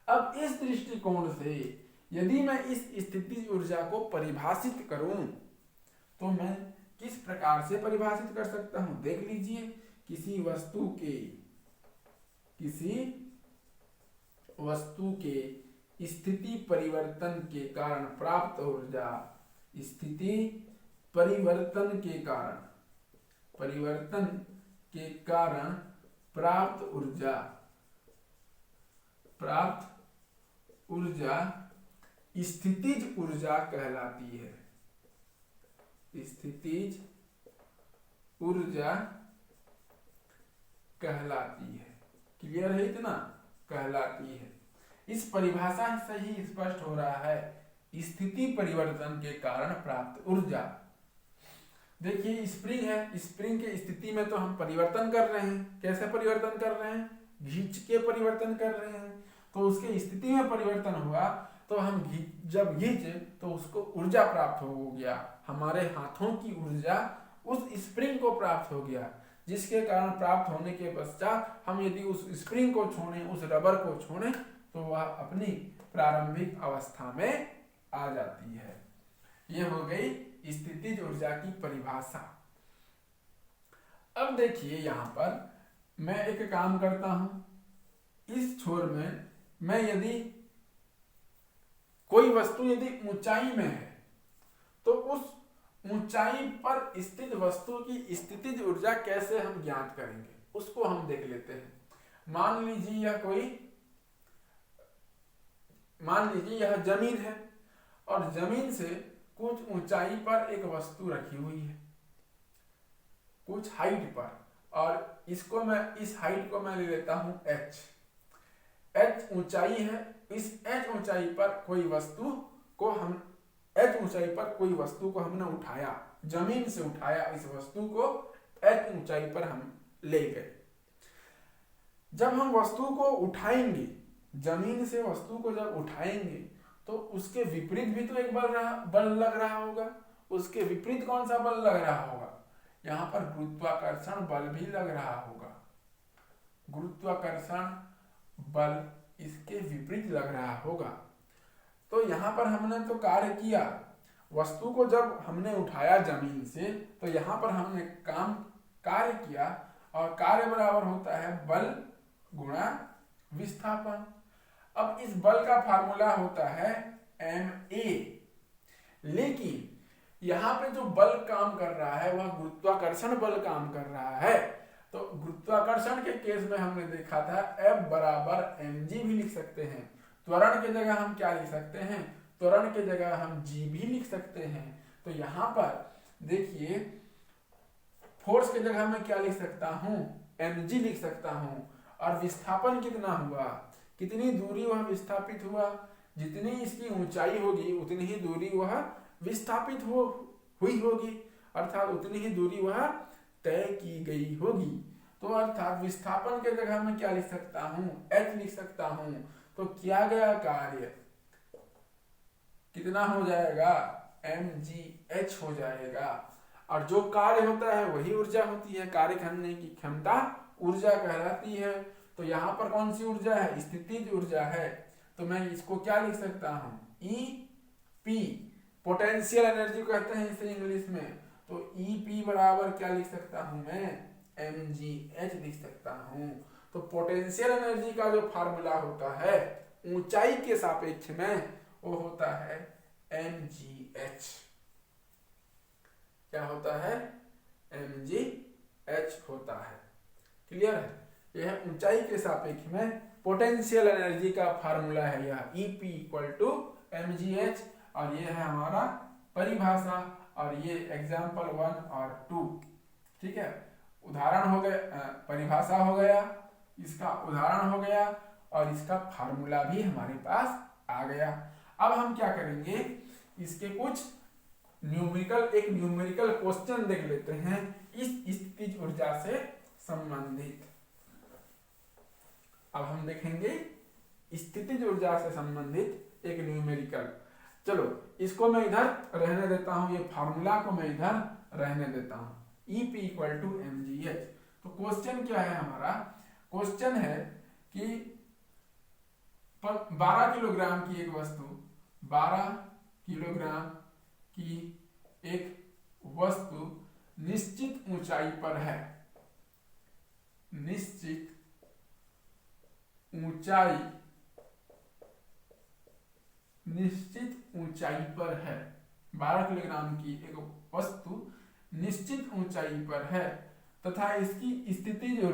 अब इस दृष्टिकोण से यदि मैं इस स्थितिज ऊर्जा को परिभाषित करूं तो मैं किस प्रकार से परिभाषित कर सकता हूं, देख लीजिए। किसी वस्तु के स्थिति परिवर्तन के कारण प्राप्त ऊर्जा, स्थिति परिवर्तन के कारण प्राप्त ऊर्जा स्थितिज ऊर्जा कहलाती है। स्थितिज ऊर्जा कहलाती है। क्लियर है इतना? कहलाती है। इस परिभाषा से ही स्पष्ट हो रहा है स्थिति परिवर्तन के कारण प्राप्त ऊर्जा। देखिए स्प्रिंग है, स्प्रिंग के स्थिति में तो हम परिवर्तन कर रहे हैं। कैसे परिवर्तन कर रहे हैं? खींच के परिवर्तन कर रहे हैं। तो उसके स्थिति में परिवर्तन हुआ तो हम जब खींचे तो उसको ऊर्जा प्राप्त हो गया। हमारे हाथों की ऊर्जा उस स्प्रिंग को प्राप्त हो गया, जिसके कारण प्राप्त होने के पश्चात हम यदि उस स्प्रिंग को छोड़ें, उस रबर को छोड़ें, तो वह अपनी प्रारंभिक अवस्था में आ जाती है। ये हो गई स्थितिज ऊर्जा की परिभाषा। अब देखिए यहाँ पर मैं एक काम करता हूं, इस छोर में मैं यदि कोई वस्तु यदि ऊंचाई में है तो उस ऊंचाई पर स्थित वस्तु की स्थितिज ऊर्जा कैसे हम ज्ञात करेंगे उसको हम देख लेते हैं। मान लीजिए यह जमीन है और जमीन से कुछ ऊंचाई पर एक वस्तु रखी हुई है, कुछ हाइट पर, और इस हाइट को मैं ले लेता हूं h ऊंचाई है। इस h ऊंचाई पर कोई वस्तु को हमने उठाया, जमीन से उठाया, इस वस्तु को h ऊंचाई पर हम ले गए। जब हम वस्तु को उठाएंगे, जमीन से वस्तु को जब उठाएंगे तो उसके विपरीत भी तो एक बल लग रहा होगा। उसके विपरीत कौन सा बल लग रहा होगा? यहाँ पर गुरुत्वाकर्षण बल भी लग रहा होगा। गुरुत्वाकर्षण बल इसके विपरीत लग रहा होगा। तो यहाँ पर हमने तो कार्य किया, वस्तु को जब हमने उठाया जमीन से तो यहाँ पर हमने कार्य किया, और कार्य बराबर होता है बल गुणा विस्थापन। अब इस बल का फार्मूला होता है ma, लेकिन यहाँ पे जो बल काम कर रहा है वह गुरुत्वाकर्षण बल काम कर रहा है। तो गुरुत्वाकर्षण के केस में हमने देखा था F बराबर mg भी लिख सकते हैं। त्वरण की जगह हम क्या लिख सकते हैं? त्वरण की जगह हम g भी लिख सकते हैं। तो यहाँ पर देखिए फोर्स की जगह मैं क्या लिख सकता हूँ? mg लिख सकता हूँ। और विस्थापन कितना हुआ? कितनी दूरी वह विस्थापित हुआ? जितनी इसकी ऊंचाई होगी उतनी ही दूरी वह विस्थापित हुई होगी, अर्थात उतनी ही दूरी वह तय की गई होगी। तो अर्थात विस्थापन के जगह मैं क्या लिख सकता हूँ? h लिख सकता हूँ। तो किया गया कार्य कितना हो जाएगा? mgh हो जाएगा। और जो कार्य होता है वही ऊर्जा होती है, कार्य करने की क्षमता ऊर्जा कहलाती है। तो यहाँ पर कौन सी ऊर्जा है? स्थितिज ऊर्जा है। तो मैं इसको क्या लिख सकता हूँ? EP, पोटेंशियल एनर्जी कहते हैं इसे इंग्लिश में। तो EP बराबर क्या लिख सकता हूँ मैं? mgh लिख सकता हूँ। तो पोटेंशियल एनर्जी का जो फार्मूला होता है ऊंचाई के सापेक्ष में वो होता है mgh। क्या होता है? mgh होता है। क्लियर है? यह ऊंचाई के सापेक्ष में पोटेंशियल एनर्जी का फार्मूला है यह EP = mgh। और ये है हमारा परिभाषा, और ये एग्जाम्पल 1 और 2। ठीक है, उदाहरण हो गए, परिभाषा हो गया, इसका उदाहरण हो गया, और इसका फार्मूला भी हमारे पास आ गया। अब हम क्या करेंगे, इसके कुछ न्यूमेरिकल क्वेश्चन देख लेते हैं इस स्थितिज ऊर्जा से संबंधित। अब हम देखेंगे स्थितिज ऊर्जा से संबंधित एक न्यूमेरिकल। चलो इसको मैं इधर रहने देता हूं, ये फार्मूला को मैं इधर रहने देता हूं, EP = mgh। तो क्वेश्चन क्या है हमारा? क्वेश्चन है कि 12 किलोग्राम की एक वस्तु, 12 किलोग्राम की एक वस्तु निश्चित ऊंचाई पर है, निश्चित ऊंचाई पर है। 12 किलोग्राम की एक वस्तु निश्चित ऊंचाई पर है तथा इसकी स्थितिज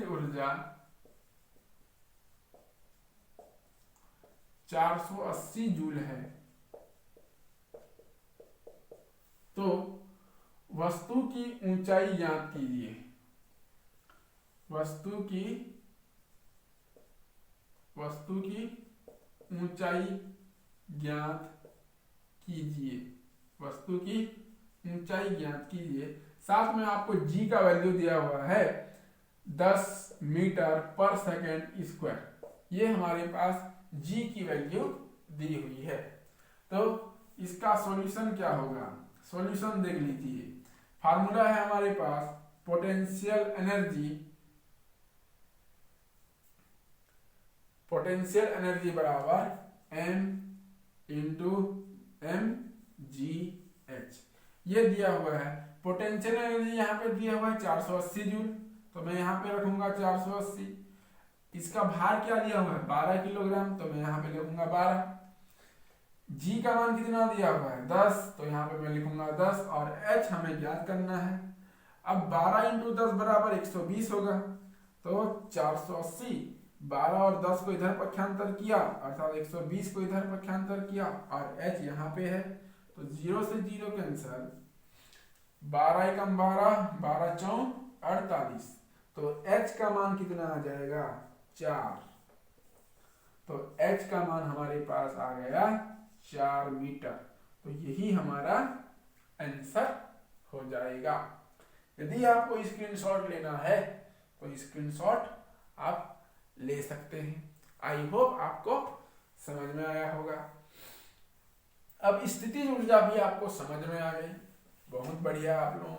ऊर्जा 480 जूल है। तो वस्तु की ऊंचाई ज्ञात कीजिए। वस्तु की ऊंचाई ज्ञात कीजिए। वस्तु की ऊंचाई ज्ञात कीजिए। साथ में आपको g का वैल्यू दिया हुआ है 10 मीटर पर सेकेंड स्क्वायर। ये हमारे पास g की वैल्यू दी हुई है। तो इसका सॉल्यूशन क्या होगा? सॉल्यूशन देख लीजिए। फार्मूला है हमारे पास पोटेंशियल एनर्जी बराबर m into M G H, ये दिया हुआ है। पोटेंशियल एनर्जी यहाँ पे दिया हुआ है 480 जूल, तो मैं यहाँ पे रखूंगा 480। इसका भार क्या दिया हुआ है 12 किलोग्राम, तो मैं यहाँ पे लिखूंगा 12। जी का मान कितना दिया हुआ है 10, तो यहाँ पे मैं लिखूंगा 10, और एच हमें ज्ञात करना है। अब 12 इंटू 10 बराबर 120 होगा, तो 480 12 और 10 को इधर पक्षांतर किया अर्थात 120 को इधर पक्षांतर किया, और h यहाँ पे है, तो 0 से 0 कैंसल, 12 एकम 12, 12 चौं 48, तो h का मान कितना आ जाएगा 4, तो h का मान हमारे पास आ गया 4 मीटर। तो यही हमारा आंसर हो जाएगा। यदि आपको स्क्रीनशॉट लेना है तो स्क्रीनशॉट आप ले सकते हैं। आई होप आपको समझ में आया होगा। अब स्थितिज ऊर्जा भी आपको समझ में आ गई, बहुत बढ़िया। आप लोग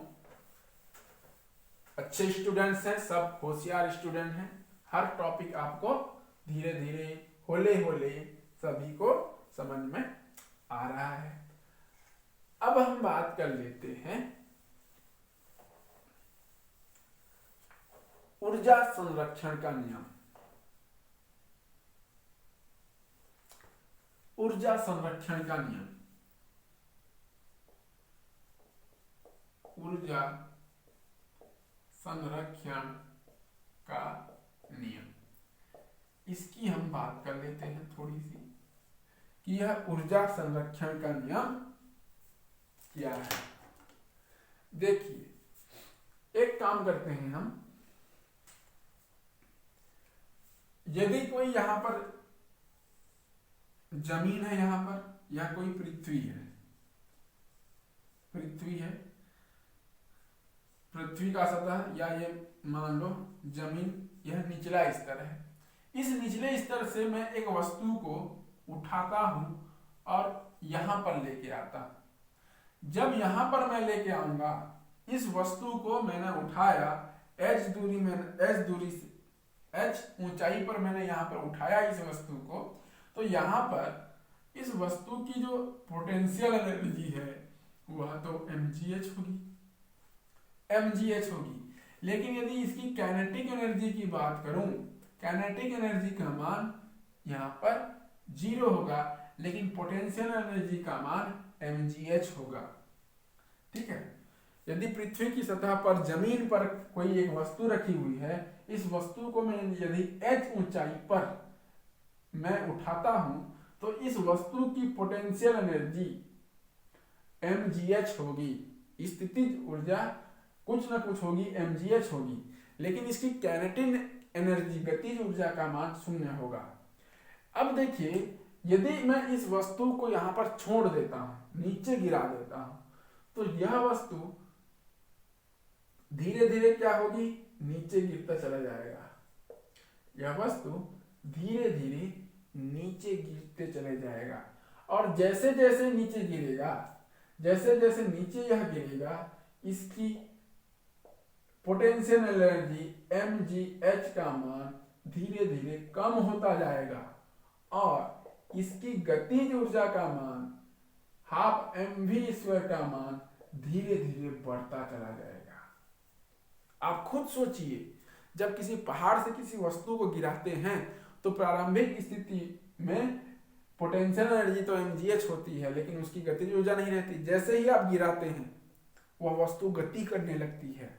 अच्छे स्टूडेंट्स हैं, सब होशियार स्टूडेंट हैं। हर टॉपिक आपको धीरे धीरे होले होले सभी को समझ में आ रहा है। अब हम बात कर लेते हैं ऊर्जा संरक्षण का नियम। ऊर्जा संरक्षण का नियम, ऊर्जा संरक्षण का नियम, इसकी हम बात कर लेते हैं थोड़ी सी कि यह ऊर्जा संरक्षण का नियम क्या है। देखिए, एक काम करते हैं हम, यदि कोई यहां पर जमीन है, यहां पर या कोई पृथ्वी है, पृथ्वी है, पृथ्वी का सतह या ये मान लो जमीन, यह निचला स्तर है। इस निचले स्तर से मैं एक वस्तु को उठाता हूं और यहां पर लेके आता। जब यहां पर मैं लेके आऊंगा, इस वस्तु को मैंने उठाया, h दूरी में, h दूरी से, h ऊंचाई पर मैंने यहां पर उठाया इस वस्तु को, तो यहां पर इस वस्तु की जो पोटेंशियल एनर्जी है वह तो mgh होगी, mgh होगी। लेकिन यदि इसकी काइनेटिक एनर्जी की बात करूं, काइनेटिक एनर्जी का मान यहां पर 0 होगा, लेकिन पोटेंशियल एनर्जी का मान mgh होगा। ठीक है। यदि पृथ्वी की सतह पर जमीन पर कोई एक वस्तु रखी हुई है, इस वस्तु को मैं यदि h ऊंचाई पर मैं उठाता हूं, तो इस वस्तु की पोटेंशियल एनर्जी mgh होगी। स्थितिज ऊर्जा कुछ ना कुछ होगी, mgh होगी, लेकिन इसकी काइनेटिक एनर्जी, गतिज ऊर्जा का मान 0 होगा। अब देखिए, यदि मैं इस वस्तु को यहां पर छोड़ देता हूं, नीचे गिरा देता हूं, तो यह वस्तु धीरे धीरे क्या होगी, नीचे गिरता चला जाएगा। यह वस्तु धीरे धीरे नीचे गिरते चले जाएगा, और जैसे जैसे नीचे गिरेगा, जैसे जैसे नीचे यह गिरेगा, इसकी पोटेंशियल एनर्जी mgh का मान धीरे धीरे कम होता जाएगा, और इसकी गतिज ऊर्जा का मान हाफ mv² का मान धीरे धीरे बढ़ता चला जाएगा। आप खुद सोचिए, जब किसी पहाड़ से किसी वस्तु को गिराते हैं तो प्रारंभिक स्थिति में पोटेंशियल एनर्जी तो mgh होती है, लेकिन उसकी गतिज ऊर्जा नहीं रहती। जैसे ही आप गिराते हैं, वह वस्तु गति करने लगती है,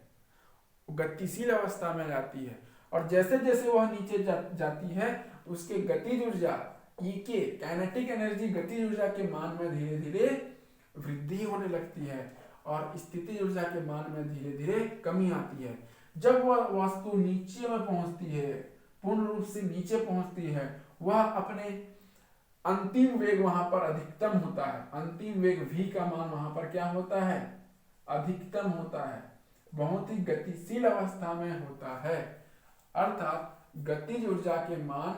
गतिशील अवस्था में जाती है, और जैसे जैसे वह नीचे जाती है, उसके गतिज ऊर्जा के काइनेटिक एनर्जी, गतिज ऊर्जा के मान में धीरे धीरे वृद्धि होने लगती है, और स्थितिज ऊर्जा के मान में धीरे धीरे कमी आती है। जब वह वस्तु नीचे में पहुंचती है, पूर्ण रूप से नीचे पहुंचती है, वह अपने अंतिम वेग वहां पर अधिकतम होता है। अंतिम वेग v का मान वहां पर क्या होता है, अधिकतम होता है, बहुत ही गतिशील अवस्था में होता है, अर्थात गतिज ऊर्जा के मान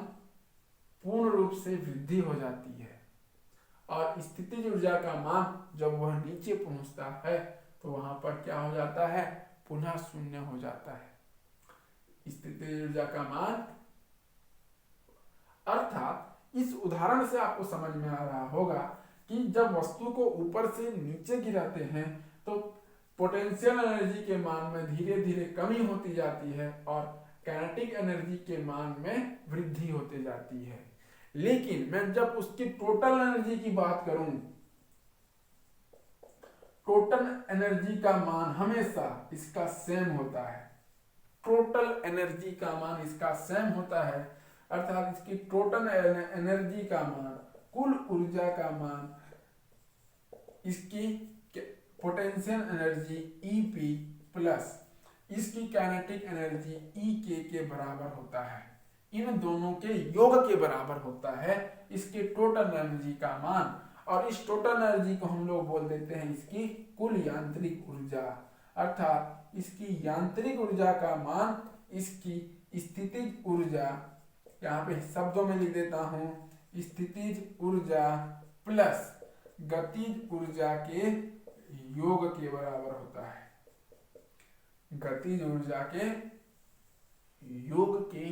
पूर्ण रूप से वृद्धि हो जाती है, और स्थितिज ऊर्जा का मान जब वह नीचे पहुंचता है तो वहां पर क्या हो जाता है, पुनः 0 हो जाता है। स्थितिज ऊर्जा का मान अर्थात इस उदाहरण से आपको समझ में आ रहा होगा कि जब वस्तु को ऊपर से नीचे गिराते हैं तो पोटेंशियल एनर्जी के मान में धीरे धीरे कमी होती जाती है और काइनेटिक एनर्जी के मान में वृद्धि होती जाती है। लेकिन मैं जब उसकी टोटल एनर्जी की बात करूं, टोटल एनर्जी का मान हमेशा इसका सेम होता है। टोटल एनर्जी का मान इसका सेम होता है, अर्थात इसकी टोटल एनर्जी का मान, कुल ऊर्जा का मान इसकी पोटेंशियल एनर्जी EP प्लस इसकी काइनेटिक एनर्जी EK के बराबर होता है। इन दोनों के योग के बराबर होता है इसके टोटल एनर्जी का मान, और इस टोटल एनर्जी को हम लोग बोल देते हैं इसकी कुल यांत्रिक ऊर्जा। अर्थात इसकी यांत्रिक ऊर्जा का मान इसकी स्थितिज ऊर्जा, यहाँ पे शब्दों में लिख देता हूं, स्थितिज ऊर्जा प्लस गतिज ऊर्जा के योग के बराबर होता है। गतिज ऊर्जा के योग के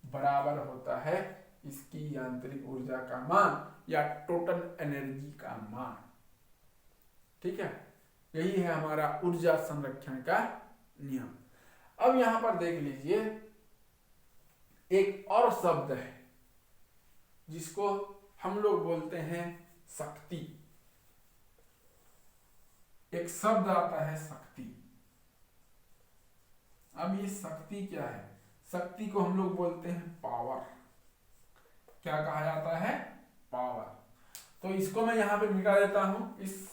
बराबर होता है इसकी यांत्रिक ऊर्जा का मान या टोटल एनर्जी का मान। ठीक है, यही है हमारा ऊर्जा संरक्षण का नियम। अब यहां पर देख लीजिए, एक और शब्द है जिसको हम लोग बोलते हैं शक्ति। एक शब्द आता है शक्ति। अब ये शक्ति क्या है? शक्ति को हम लोग बोलते हैं पावर। क्या कहा जाता है? पावर। तो इसको मैं यहां पे मिटा देता हूं, इस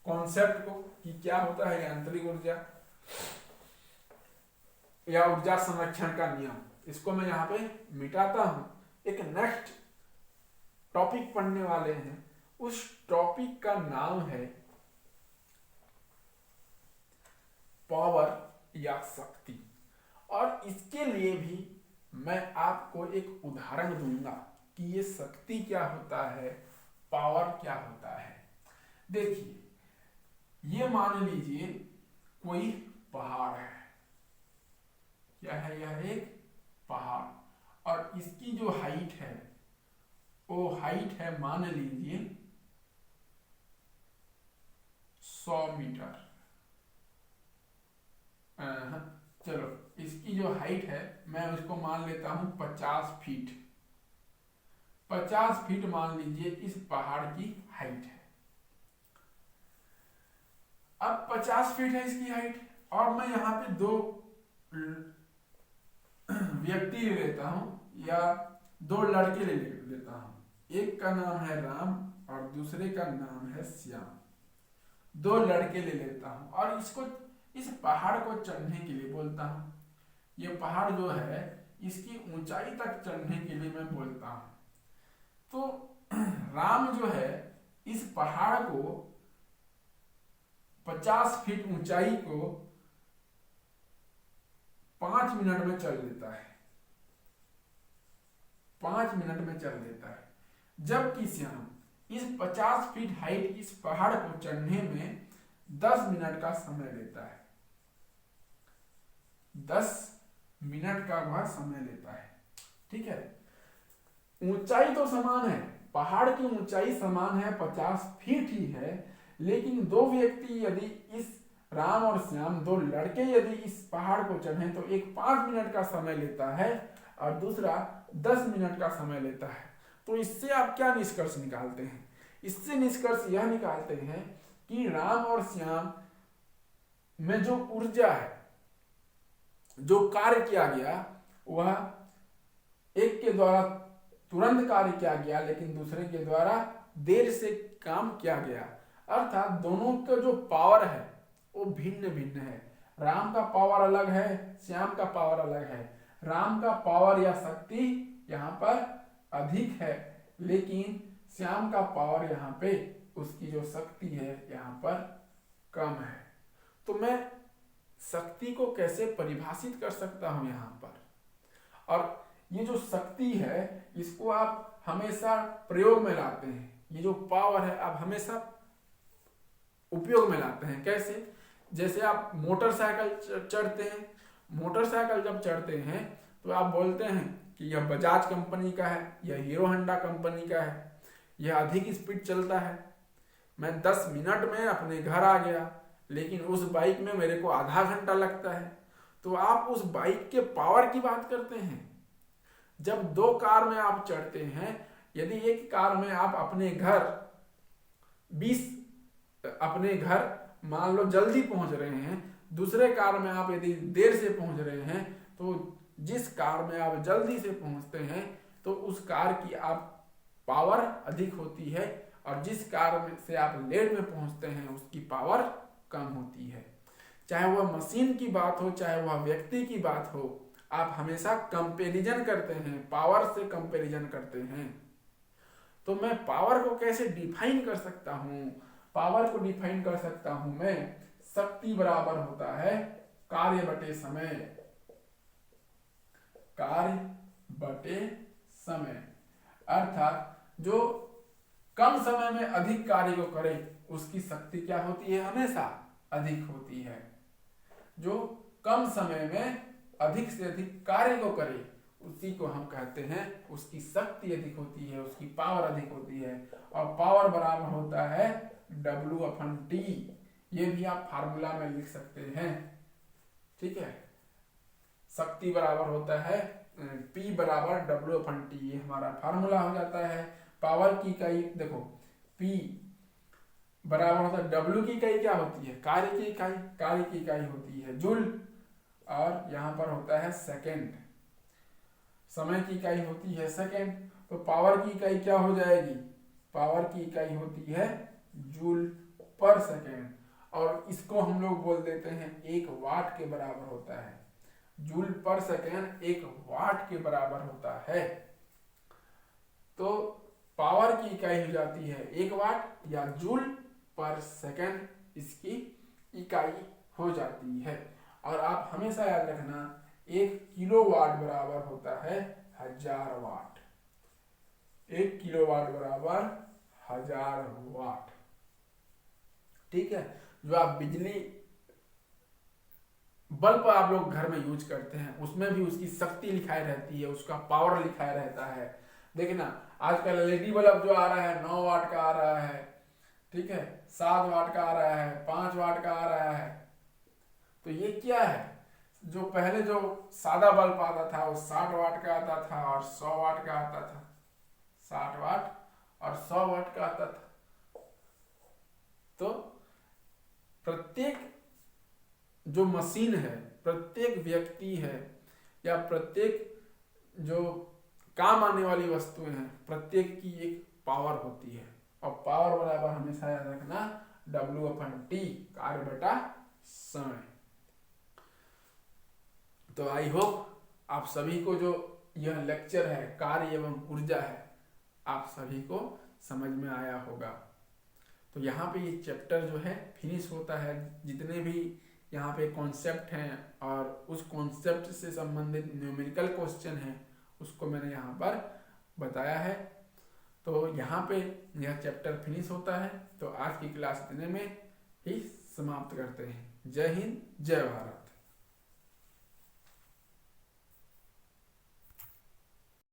कॉन्सेप्ट को कि क्या होता है यांत्रिक ऊर्जा या ऊर्जा संरक्षण का नियम। इसको मैं यहां पे मिटाता हूं। एक नेक्स्ट टॉपिक पढ़ने वाले हैं, उस टॉपिक का नाम है पावर या शक्ति। और इसके लिए भी मैं आपको एक उदाहरण दूंगा कि ये शक्ति क्या होता है, पावर क्या होता है। देखिए, ये मान लीजिए कोई पहाड़ है। क्या है? यह एक पहाड़, और इसकी जो हाइट है वो हाइट है, मान लीजिए 100 मीटर। चलो, इसकी जो हाइट है मैं उसको मान लेता हूं 50 फीट। 50 फीट मान लीजिए इस पहाड़ की हाइट है। अब 50 फीट है इसकी हाइट, और मैं यहां पे दो व्यक्ति ले लेता हूं या दो लड़के ले लेता हूं। एक का नाम है राम और दूसरे का नाम है श्याम। दो लड़के ले लेता हूं और इसको, इस पहाड़ को चढ़ने के लिए बोलता हूं। ये पहाड़ जो है इसकी ऊंचाई तक चढ़ने के लिए मैं बोलता हूं। तो राम जो है इस पहाड़ को 50 फीट ऊंचाई को 5 मिनट में चढ़ लेता है। 5 मिनट में चढ़ लेता है, जबकि श्याम इस 50 फीट हाइट इस पहाड़ को चढ़ने में 10 मिनट का समय लेता है। 10 मिनट का वह समय लेता है। ठीक है, ऊंचाई तो समान है, पहाड़ की ऊंचाई समान है, 50 फीट ही है, लेकिन दो व्यक्ति यदि इस राम और श्याम, दो लड़के यदि इस पहाड़ को चढ़े तो एक 5 मिनट का समय लेता है और दूसरा 10 मिनट का समय लेता है। तो इससे आप क्या निष्कर्ष निकालते हैं? इससे निष्कर्ष यह निकालते हैं कि राम और श्याम में जो ऊर्जा है, जो कार्य किया गया, वह एक के द्वारा तुरंत कार्य किया गया लेकिन दूसरे के द्वारा देर से काम किया गया। अर्थात दोनों का जो पावर है वो भिन्न भिन्न है। राम का पावर अलग है, श्याम का पावर अलग है। राम का पावर या शक्ति यहाँ पर अधिक है, लेकिन श्याम का पावर यहाँ पे, उसकी जो शक्ति है यहाँ पर कम है। तो मैं शक्ति को कैसे परिभाषित कर सकता हूं यहाँ पर? और ये जो शक्ति है इसको आप हमेशा प्रयोग में लाते हैं। ये जो पावर है आप हमेशा उपयोग में लाते हैं। कैसे? जैसे आप मोटरसाइकिल चढ़ते हैं, मोटरसाइकिल जब चढ़ते हैं तो आप बोलते हैं कि यह बजाज कंपनी का है, यह हीरो होंडा कंपनी का है, यह अधिक स्पीड चलता है, मैं 10 मिनट में अपने घर आ गया, लेकिन उस बाइक में मेरे को आधा घंटा लगता है। तो आप उस बाइक के पावर की बात करते हैं। जब दो कार में आप चढ़ते हैं, यदि एक कार में आप अपने घर मान लो जल्दी पहुंच रहे हैं, दूसरे कार में आप यदि देर से पहुंच रहे हैं, तो जिस कार में आप जल्दी से पहुंचते हैं तो उस कार की आप पावर अधिक होती है, और जिस कार में से आप लेट में पहुंचते हैं उसकी पावर कम होती है। चाहे वह मशीन की बात हो, चाहे वह व्यक्ति की बात हो, आप हमेशा कंपैरिजन करते हैं, पावर से कंपैरिजन करते हैं। तो मैं पावर को कैसे डिफाइन कर सकता हूं? पावर को डिफाइन कर सकता हूं मैं, शक्ति बराबर होता है कार्य बटे समय। कार्य बटे समय अर्थात जो कम समय में अधिक कार्य को करे उसकी शक्ति क्या होती है? हमेशा अधिक होती है। जो कम समय में अधिक से अधिक कार्य को करे उसी को हम कहते हैं उसकी शक्ति अधिक होती है, उसकी पावर अधिक होती है। और पावर बराबर होता है W/T। ये भी आप फार्मूला में लिख सकते हैं, ठीक है। शक्ति बराबर होता है P बराबर W/T, ये हमारा फार्मूला हो जाता है। पावर की इकाई देखो, P बराबर होता है W की इकाई क्या होती है? कार्य की इकाई। कार्य की इकाई होती है जूल, और यहाँ पर होता है सेकेंड। समय की इकाई होती है सेकेंड, तो पावर की इकाई क्या हो जाएगी? पावर की इकाई होती है जूल पर सेकेंड, और इसको हम लोग बोल देते हैं 1 वाट के बराबर होता है। जूल पर सेकेंड 1 वाट के बराबर होता है। तो पावर की इकाई हो जाती है 1 वाट या जूल पर सेकेंड, इसकी इकाई हो जाती है। और आप हमेशा याद रखना 1 किलोवाट बराबर होता है 1000 वाट। 1 किलोवाट बराबर 1000 वाट, ठीक है। जो आप बिजली बल्ब आप लोग घर में यूज करते हैं उसमें भी उसकी शक्ति लिखाई रहती है, उसका पावर लिखाया रहता है। देखना आजकल LED बल्ब जो आ रहा है 9 वाट का आ रहा है, ठीक है, 7 वाट का आ रहा है, 5 वाट का आ रहा है। तो ये क्या है? जो पहले जो सादा बल्ब आता था वो 60 वाट का आता था और 100 वाट का आता था। 60 वाट और 100 वाट का आता था। तो प्रत्येक जो मशीन है, प्रत्येक व्यक्ति है, या प्रत्येक जो काम आने वाली वस्तुएं हैं, प्रत्येक की एक पावर होती है। और पावर बराबर हमेशा याद रखना W/T, कार्य बटा समय। तो आई होप आप सभी को जो यह लेक्चर है कार्य एवं ऊर्जा है, आप सभी को समझ में आया होगा। तो यहाँ पे ये चैप्टर जो है फिनिश होता है। जितने भी यहाँ पे कॉन्सेप्ट हैं और उस कॉन्सेप्ट से संबंधित न्यूमेरिकल क्वेश्चन हैं उसको मैंने यहाँ पर बताया है। तो यहाँ पे यह चैप्टर फिनिश होता है। तो आज की क्लास इतने में ही समाप्त करते हैं। जय हिंद, जय भारत।